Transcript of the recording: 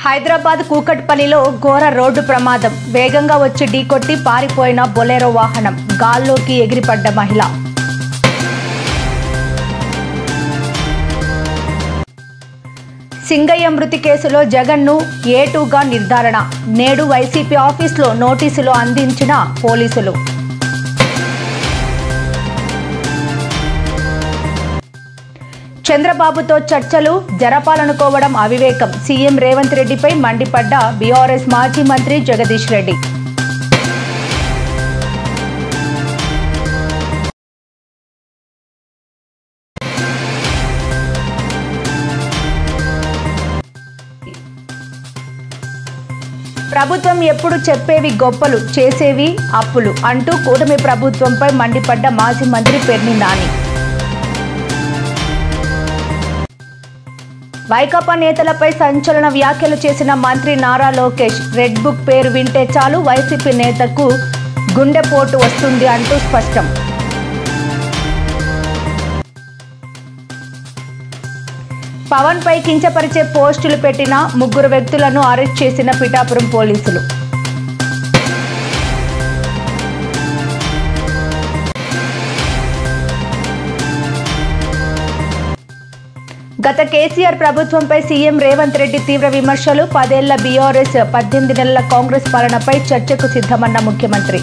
హైదరాబాద్ కూకట్పల్లిలో ఘోర రోడ్డు ప్రమాదం. వేగంగా వచ్చి ఢీకొట్టి పారిపోయిన బొలెరో వాహనం. గాల్లోకి ఎగిరిపడ్డ మహిళ. సింగయ్య మృతి కేసులో జగన్ను A2గా నిర్ధారణ. నేడు వైసీపీ ఆఫీసులో నోటీసులు అందించిన పోలీసులు. చంద్రబాబుతో చర్చలు జరపాలనుకోవడం అవివేకం. సీఎం రేవంత్ రెడ్డిపై మండిపడ్డ బీఆర్ఎస్ మాజీ మంత్రి జగదీష్ రెడ్డి. ప్రభుత్వం ఎప్పుడు చెప్పేవి గొప్పలు, చేసేవి అప్పులు అంటూ కూటమి ప్రభుత్వంపై మండిపడ్డ మాజీ మంత్రి పేర్ని నాని. వైకాపా నేతలపై సంచలన వ్యాఖ్యలు చేసిన మంత్రి నారా లోకేష్. రెడ్ బుక్ పేరు వింటే చాలు వైసీపీ నేతకు గుండెపోటు వస్తుంది అంటూ స్పష్టం. పవన్ పై కించపరిచే పోస్టులు పెట్టిన 3 వ్యక్తులను అరెస్ట్ చేసిన పిఠాపురం పోలీసులు. గత కేసీఆర్ ప్రభుత్వంపై సీఎం రేవంత్ రెడ్డి తీవ్ర విమర్శలు. 10 ఏళ్ల బీఆర్ఎస్ 18 నెలల కాంగ్రెస్ పాలనపై చర్చకు సిద్ధమన్న ముఖ్యమంత్రి.